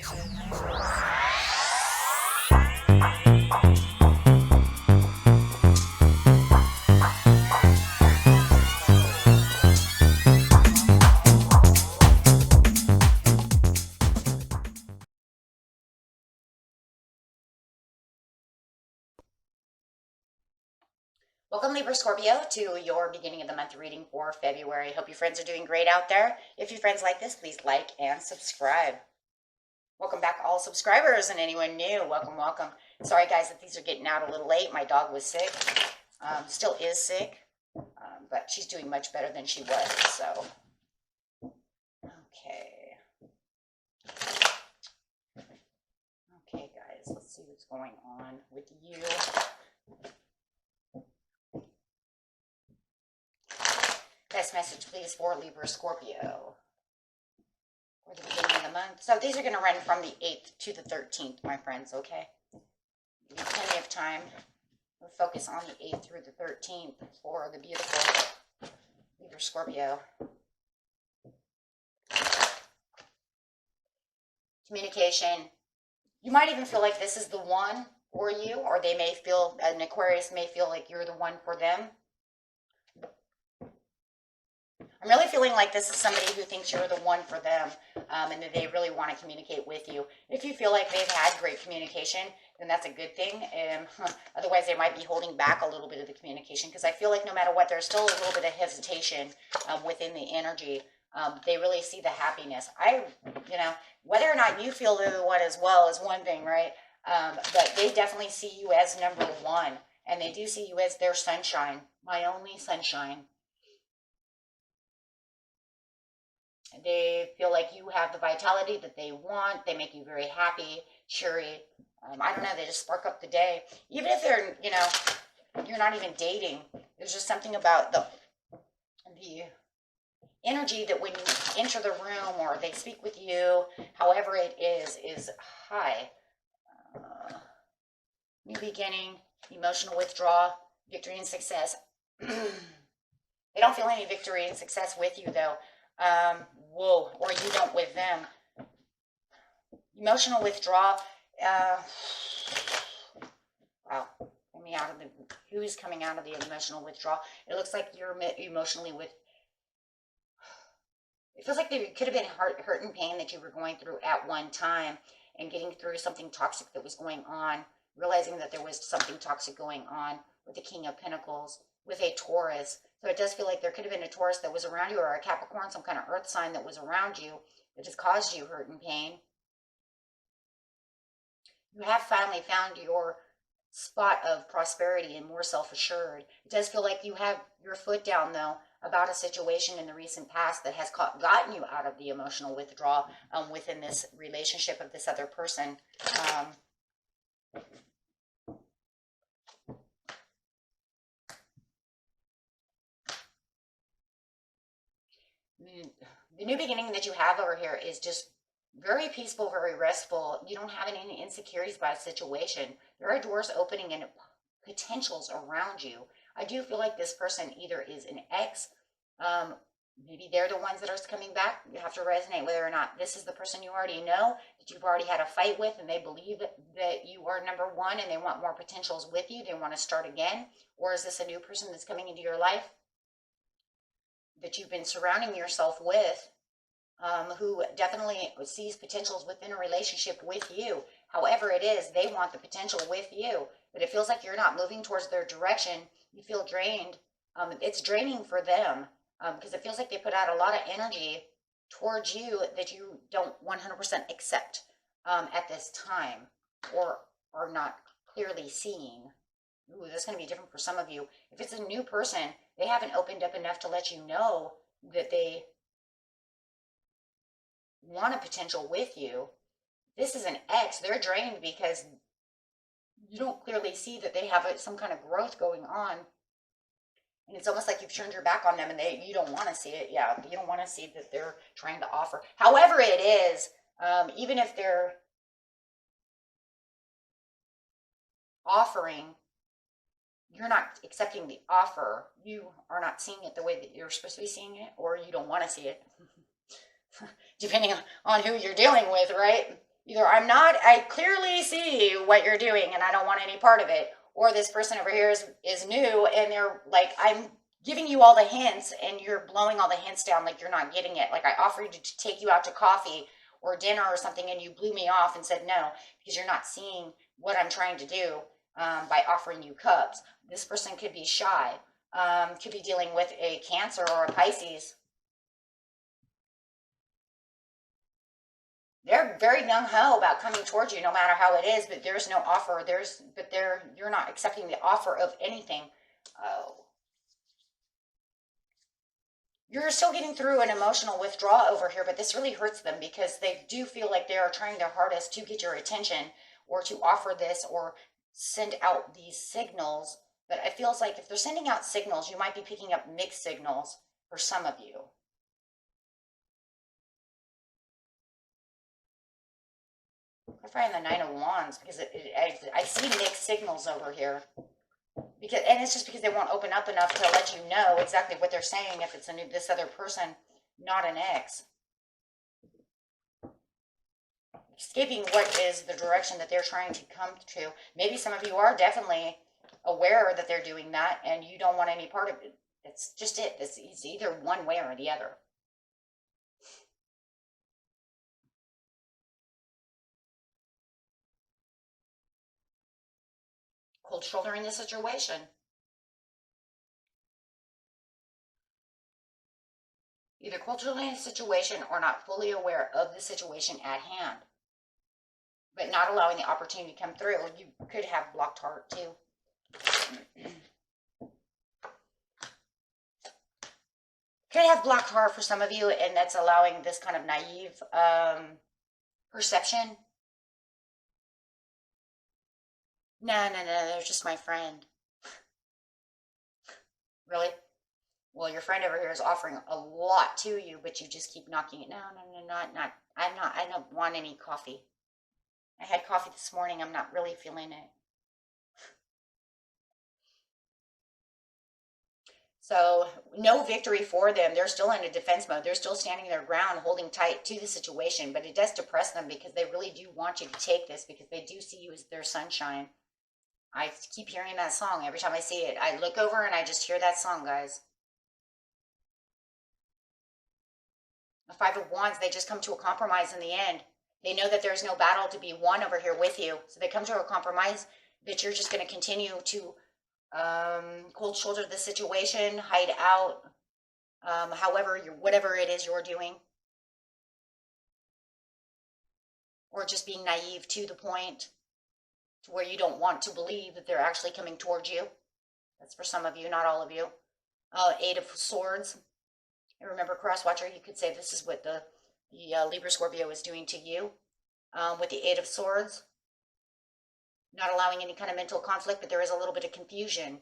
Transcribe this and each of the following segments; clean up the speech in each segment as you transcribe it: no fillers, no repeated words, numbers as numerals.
Welcome, Libra Scorpio, to your beginning of the month reading for February. Hope your friends are doing great out there. If your friends like this, please like and subscribe. Welcome back, all subscribers, and anyone new. Welcome, welcome. Sorry, guys, that these are getting out a little late. My dog was sick. Still is sick, but she's doing much better than she was, so. Okay. Okay, guys, let's see what's going on with you. Best message, please, for Libra Scorpio for the beginning of the month. So these are going to run from the 8th to the 13th, my friends, okay? Give you plenty of time. We'll focus on the 8th through the 13th for the beautiful Libra Scorpio. Communication. You might even feel like this is the one for you, or they may feel, an Aquarius may feel like you're the one for them. I'm really feeling like this is somebody who thinks you're the one for them, and that they really want to communicate with you. If you feel like they've had great communication, then that's a good thing. Otherwise, they might be holding back a little bit of the communication, because I feel like no matter what, there's still a little bit of hesitation within the energy. They really see the happiness. Whether or not you feel they're the one as well is one thing, right? But they definitely see you as number one, and they do see you as their sunshine, my only sunshine. They feel like you have the vitality that they want. They make you very happy, cheery. I don't know, they just spark up the day. Even if they're, you're not even dating. There's just something about the energy that when you enter the room or they speak with you, however it is high. New beginning, emotional withdrawal, victory and success. They don't feel any victory and success with you, though. Or you don't with them. Emotional withdrawal. Wow. Who's coming out of the emotional withdrawal? It looks like you're emotionally it feels like there could have been hurt and pain that you were going through at one time, and getting through something toxic that was going on, realizing that there was something toxic going on with the King of Pentacles, with a Taurus. So it does feel like there could have been a Taurus that was around you, or a Capricorn, some kind of earth sign that was around you that has caused you hurt and pain. You have finally found your spot of prosperity and more self-assured. It does feel like you have your foot down, though, about a situation in the recent past that has gotten you out of the emotional withdrawal within this relationship of this other person. The new beginning that you have over here is just very peaceful, very restful. You don't have any insecurities about a situation. There are doors opening and potentials around you. I do feel like this person either is an ex, maybe they're the ones that are coming back. You have to resonate whether or not this is the person you already know, that you've already had a fight with, and they believe that you are number one and they want more potentials with you. They want to start again. Or is this a new person that's coming into your life that you've been surrounding yourself with, who definitely sees potentials within a relationship with you? However it is, they want the potential with you, but it feels like you're not moving towards their direction. You feel drained. It's draining for them, because it feels like they put out a lot of energy towards you that you don't 100% accept at this time, or are not clearly seeing. Ooh, that's going to be different for some of you. If it's a new person, they haven't opened up enough to let you know that they want a potential with you. This is an ex. They're drained because you don't clearly see that they have some kind of growth going on. And it's almost like you've turned your back on them, and you don't want to see it. Yeah, you don't want to see that they're trying to offer. However it is, even if they're offering, you're not accepting the offer. You are not seeing it the way that you're supposed to be seeing it, or you don't want to see it. Depending on who you're dealing with, right? Either I clearly see what you're doing and I don't want any part of it, or this person over here is new and they're like, I'm giving you all the hints and you're blowing all the hints down like you're not getting it. Like I offered to take you out to coffee or dinner or something and you blew me off and said no because you're not seeing what I'm trying to do by offering you cups. This person could be shy, could be dealing with a Cancer or a Pisces. They're very gung-ho about coming towards you no matter how it is, but there's no offer. You're not accepting the offer of anything. Oh. You're still getting through an emotional withdrawal over here, but this really hurts them because they do feel like they are trying their hardest to get your attention or to offer this or send out these signals. But it feels like if they're sending out signals, you might be picking up mixed signals for some of you. I find the Nine of Wands because I see mixed signals over here. And it's just because they won't open up enough to let you know exactly what they're saying if it's this other person, not an ex. Escaping what is the direction that they're trying to come to. Maybe some of you are definitely aware that they're doing that and you don't want any part of it. That's just it. It's either one way or the other. Cold shouldering the situation. Either cold shouldering the situation or not fully aware of the situation at hand. But not allowing the opportunity to come through. You could have blocked heart too. Could have blocked heart for some of you, and that's allowing this kind of naive perception. No, they're just my friend. Really? Well, your friend over here is offering a lot to you, but you just keep knocking it. No, I don't want any coffee. I had coffee this morning. I'm not really feeling it. So no victory for them. They're still in a defense mode. They're still standing their ground, holding tight to the situation, but it does depress them because they really do want you to take this because they do see you as their sunshine. I keep hearing that song every time I see it. I look over and I just hear that song, guys. The Five of Wands, they just come to a compromise in the end. They know that there's no battle to be won over here with you. So they come to a compromise that you're just going to continue to cold shoulder the situation, hide out, whatever it is you're doing. Or just being naive to the point to where you don't want to believe that they're actually coming towards you. That's for some of you, not all of you. Eight of Swords. And remember, cross-watcher, you could say this is what the Libra Scorpio is doing to you with the Eight of Swords. Not allowing any kind of mental conflict, but there is a little bit of confusion.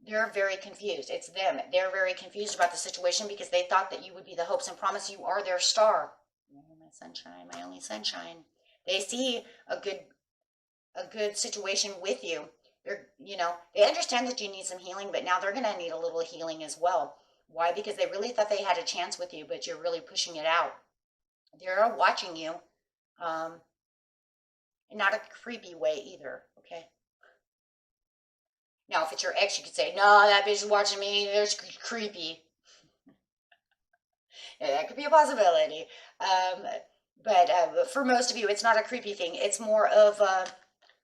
They're very confused. It's them. They're very confused about the situation because they thought that you would be the hopes and promise. You are their star. My sunshine, my only sunshine. They see a good situation with you. They understand that you need some healing, but now they're going to need a little healing as well. Why? Because they really thought they had a chance with you, but you're really pushing it out. They're watching you. And not a creepy way either, okay? Now, if it's your ex, you could say, no, that bitch is watching me, there's creepy. Yeah, that could be a possibility. But for most of you, it's not a creepy thing. It's more of,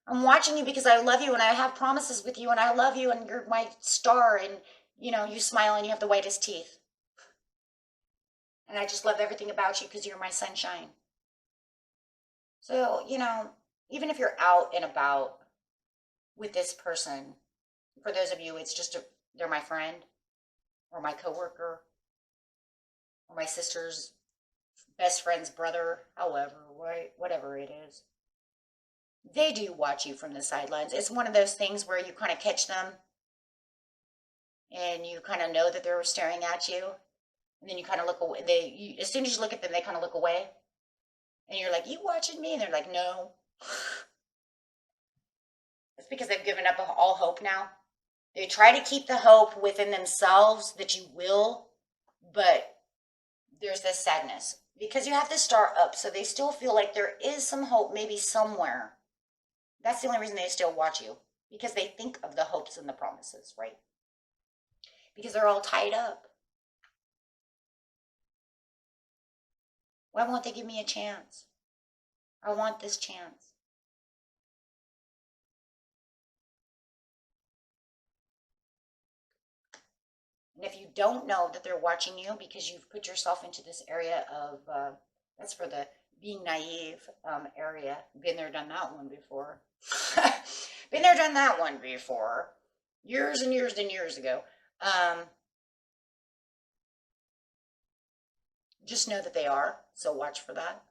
I'm watching you because I love you and I have promises with you and I love you and you're my star and, you smile and you have the whitest teeth. And I just love everything about you because you're my sunshine. So, even if you're out and about with this person, for those of you, it's just they're my friend or my coworker or my sister's best friend's brother, whatever it is. They do watch you from the sidelines. It's one of those things where you kind of catch them and you kind of know that they're staring at you. And then you kind of look away. As soon as you look at them, they kind of look away. And you're like, you watching me? And they're like, no. It's because they've given up all hope now. They try to keep the hope within themselves that you will, but there's this sadness. because you have the star up, so they still feel like there is some hope, maybe somewhere. That's the only reason they still watch you, because they think of the hopes and the promises, right? Because they're all tied up. Why won't they give me a chance? I want this chance. And if you don't know that they're watching you because you've put yourself into this area of, that's for the being naive area. Been there, done that one before. Been there, done that one before. Years and years and years ago. Just know that they are, so watch for that.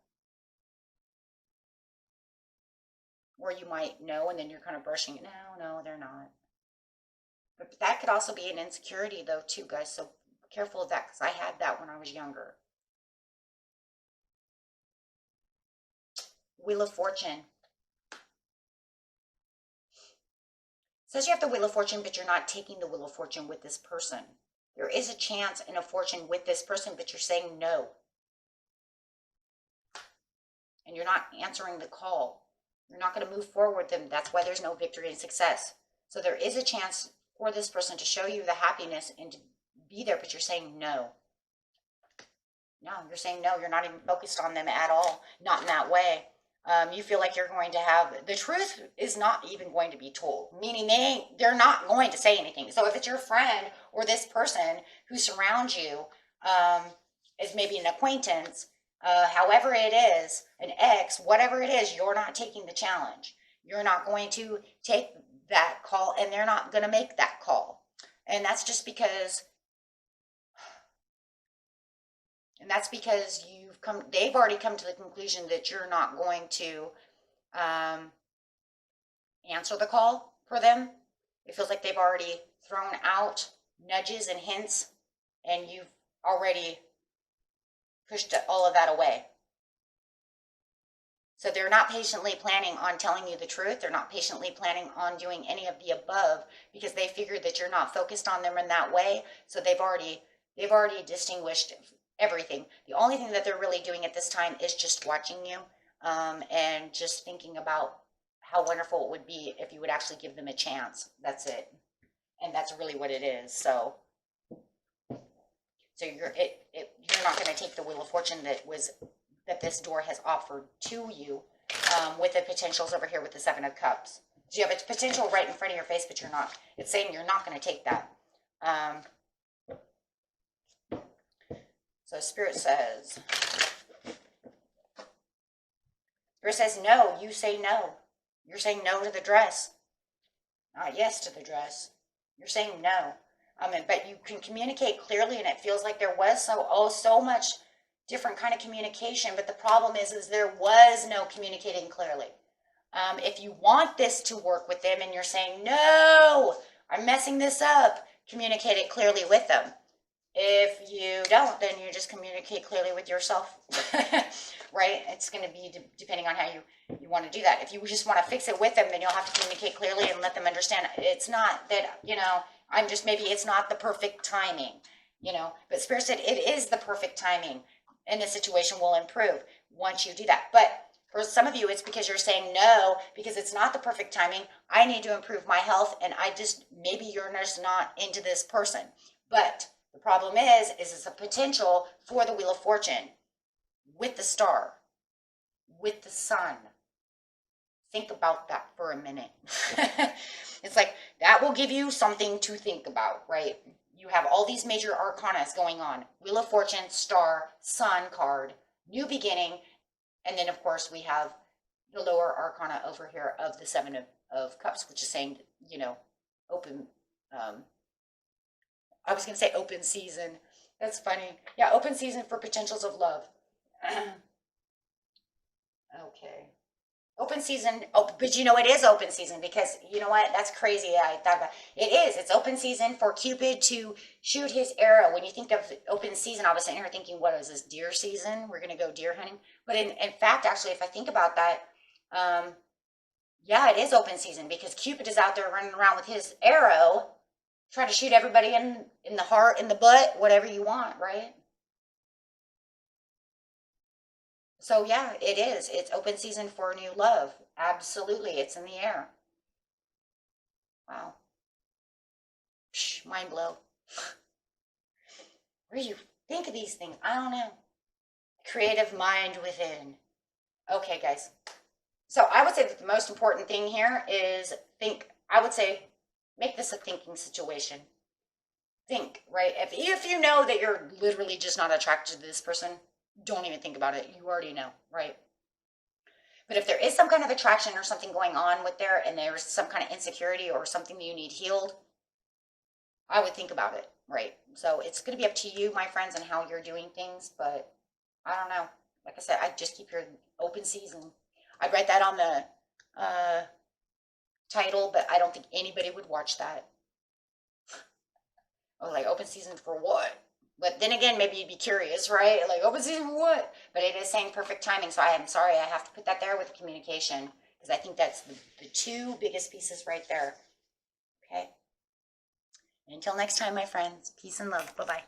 Or you might know and then you're kind of brushing it. No, they're not. But that could also be an insecurity though too, guys, so be careful of that, because I had that when I was younger. Wheel of Fortune. Says you have the Wheel of Fortune, but you're not taking the Wheel of Fortune with this person. There is a chance in a fortune with this person, but you're saying no. And you're not answering the call. You're not going to move forward with them. That's why there's no victory and success. So there is a chance for this person to show you the happiness and to be there, but you're saying no. No, you're saying no. You're not even focused on them at all. Not in that way. You feel like you're going to have, the truth is not even going to be told, meaning they're not going to say anything. So if it's your friend or this person who surrounds you, is maybe an acquaintance, however it is, an ex, whatever it is, you're not taking the challenge. You're not going to take that call, and they're not going to make that call. And that's just because, they've already come to the conclusion that you're not going to answer the call for them. It feels like they've already thrown out nudges and hints, and you've already pushed all of that away. So they're not patiently planning on telling you the truth. They're not patiently planning on doing any of the above, because they figured that you're not focused on them in that way. So they've already distinguished everything. The only thing that they're really doing at this time is just watching you, and just thinking about how wonderful it would be if you would actually give them a chance. That's it. And that's really what it is. So you're not going to take the Wheel of Fortune that this door has offered to you, with the potentials over here with the Seven of Cups. So you have a potential right in front of your face, but you're not. It's saying you're not going to take that. So Spirit says no. You say no. You're saying no to the dress, not yes to the dress. You're saying no. But you can communicate clearly, and it feels like there was so much different kind of communication. But the problem is there was no communicating clearly. If you want this to work with them and you're saying, no, I'm messing this up, communicate it clearly with them. If you don't, then you just communicate clearly with yourself, right? It's going to be depending on how you want to do that. If you just want to fix it with them, then you'll have to communicate clearly and let them understand it's not that, maybe it's not the perfect timing, but Spirit said it is the perfect timing, and the situation will improve once you do that. But for some of you, it's because you're saying no, because it's not the perfect timing. I need to improve my health, and maybe you're just not into this person. But the problem is it's a potential for the Wheel of Fortune with the star, with the sun. Think about that for a minute. It's like that will give you something to think about, right? You have all these major arcanas going on. Wheel of Fortune, star, sun card, new beginning. And then, of course, we have the lower arcana over here of the Seven of Cups, which is saying, open, I was going to say open season. That's funny. Yeah, open season for potentials of love. Okay. Open season. Oh, but it is open season, because you know what? That's crazy. I thought about it. It's open season for Cupid to shoot his arrow. When you think of open season, I was sitting here thinking, what is this, deer season? We're going to go deer hunting. But in fact, actually, if I think about that, yeah, it is open season, because Cupid is out there running around with his arrow, trying to shoot everybody in the heart, in the butt, whatever you want, right? So yeah, it is. It's open season for new love. Absolutely. It's in the air. Wow. Psh, mind blow. Where do you think of these things? I don't know. Creative mind within. Okay, guys. So I would say that the most important thing here is think. I would say make this a thinking situation. Think, right? If you know that you're literally just not attracted to this person, don't even think about it. You already know, right? But if there is some kind of attraction or something going on with there, and there's some kind of insecurity or something that you need healed, I would think about it, right? So it's going to be up to you, my friends, and how you're doing things. But I don't know. Like I said, I just keep hearing open season. I'd write that on the title, but I don't think anybody would watch that. I was like, open season for what? But then again, maybe you'd be curious, right? Like, open season for what? But it is saying perfect timing, so I am sorry I have to put that there with the communication, because I think that's the two biggest pieces right there. Okay? And until next time, my friends, peace and love. Bye-bye.